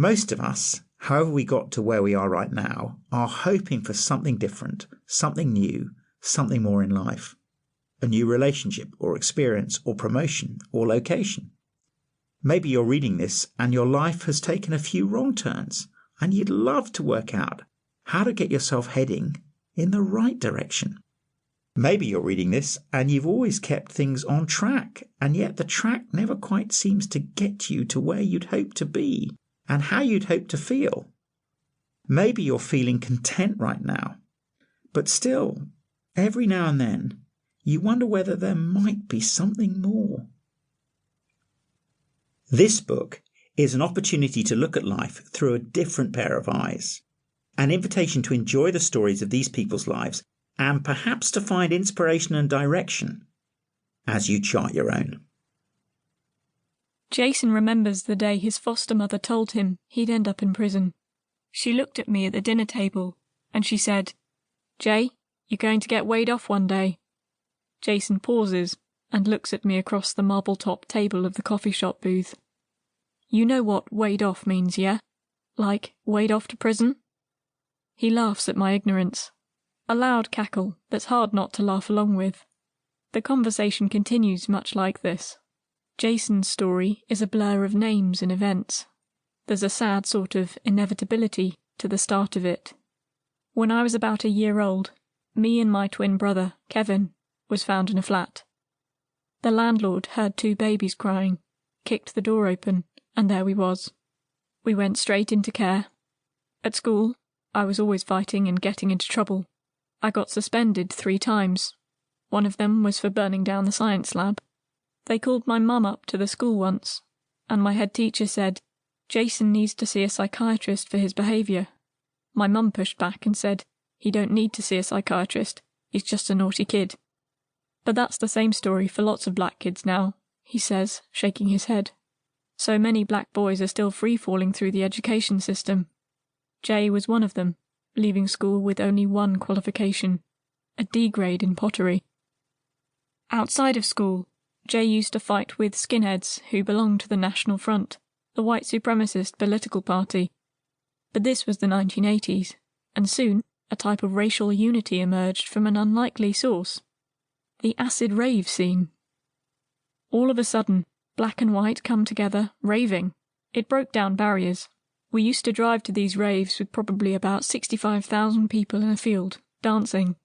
Most of us, however we got to where we are right now, are hoping for something different, something new, something more in life. A new relationship or experience or promotion or location. Maybe you're reading this and your life has taken a few wrong turns and you'd love to work out how to get yourself heading in the right direction. Maybe you're reading this and you've always kept things on track, and yet the track never quite seems to get you to where you'd hope to be and how you'd hope to feel. Maybe you're feeling content right now, but still, every now and then, you wonder whether there might be something more. This book is an opportunity to look at life through a different pair of eyes, an invitation to enjoy the stories of these people's lives and perhaps to find inspiration and direction as you chart your own. Jason remembers the day his foster mother told him he'd end up in prison. She looked at me at the dinner table and she said, "Jay, you're going to get weighed off one day." Jason pauses and looks at me across the marble-top table of the coffee shop booth. "You know what weighed off means, yeah? Like weighed off to prison?" He laughs at my ignorance. A loud cackle that's hard not to laugh along with. The conversation continues much like this. Jason's story is a blur of names and events. There's a sad sort of inevitability to the start of it. When I was about a year old, me and my twin brother, Kevin, was found in a flat. The landlord heard 2 babies crying, kicked the door open, and there we was. We went straight into care. At school, I was always fighting and getting into trouble. I got suspended 3 times. One of them was for burning down the science lab. They called my mum up to the school once, and my head teacher said, "Jason needs to see a psychiatrist for his behaviour." My mum pushed back and said, "He don't need to see a psychiatrist, he's just a naughty kid." But that's the same story for lots of black kids now, he says, shaking his head. So many black boys are still free-falling through the education system. Jay was one of them, leaving school with only one qualification, a D grade in pottery. Outside of school, Jay used to fight with skinheads who belonged to the National Front, the white supremacist political party. But this was the 1980s, and soon a type of racial unity emerged from an unlikely source. The acid rave scene. All of a sudden, black and white come together, raving. It broke down barriers. We used to drive to these raves with probably about 65,000 people in a field, dancing.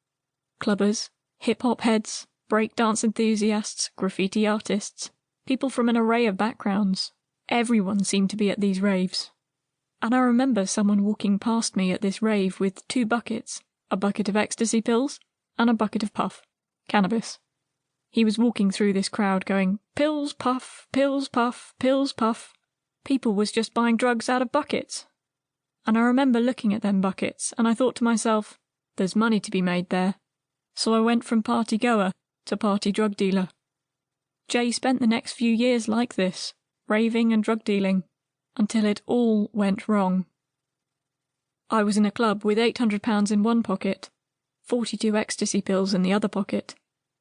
Clubbers, hip-hop heads, break-dance enthusiasts, graffiti artists, people from an array of backgrounds. Everyone seemed to be at these raves. And I remember someone walking past me at this rave with 2 buckets, a bucket of ecstasy pills and a bucket of puff, cannabis. He was walking through this crowd going, "Pills, puff, pills, puff, pills, puff." People was just buying drugs out of buckets. And I remember looking at them buckets, and I thought to myself, there's money to be made there. So I went from party goer to party drug dealer. Jay spent the next few years like this, raving and drug dealing, until it all went wrong. I was in a club with £800 in one pocket, 42 ecstasy pills in the other pocket.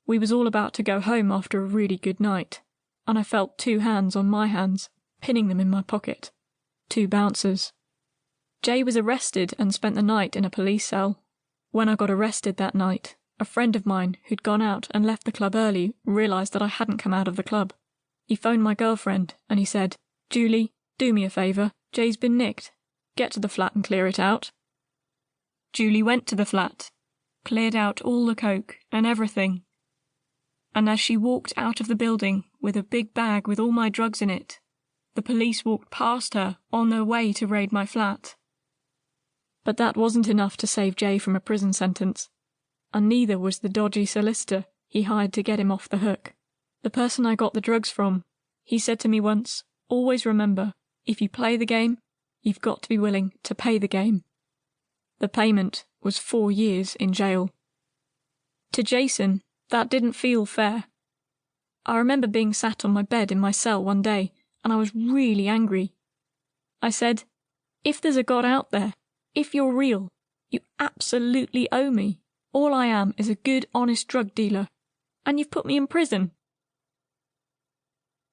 We was all about to go home after a really good night, and I felt 2 hands on my hands, pinning them in my pocket. 2 bouncers. Jay was arrested and spent the night in a police cell. When I got arrested that night, a friend of mine who'd gone out and left the club early realised that I hadn't come out of the club. He phoned my girlfriend and he said, "Julie, do me a favour, Jay's been nicked. Get to the flat and clear it out." Julie went to the flat, cleared out all the coke and everything. And as she walked out of the building with a big bag with all my drugs in it, the police walked past her on their way to raid my flat. But that wasn't enough to save Jay from a prison sentence, and neither was the dodgy solicitor he hired to get him off the hook. The person I got the drugs from, he said to me once, "Always remember, if you play the game, you've got to be willing to pay the game." The payment was 4 years in jail. To Jason, that didn't feel fair. I remember being sat on my bed in my cell one day, and I was really angry. I said, "If there's a God out there, if you're real, you absolutely owe me. All I am is a good, honest drug dealer, and you've put me in prison.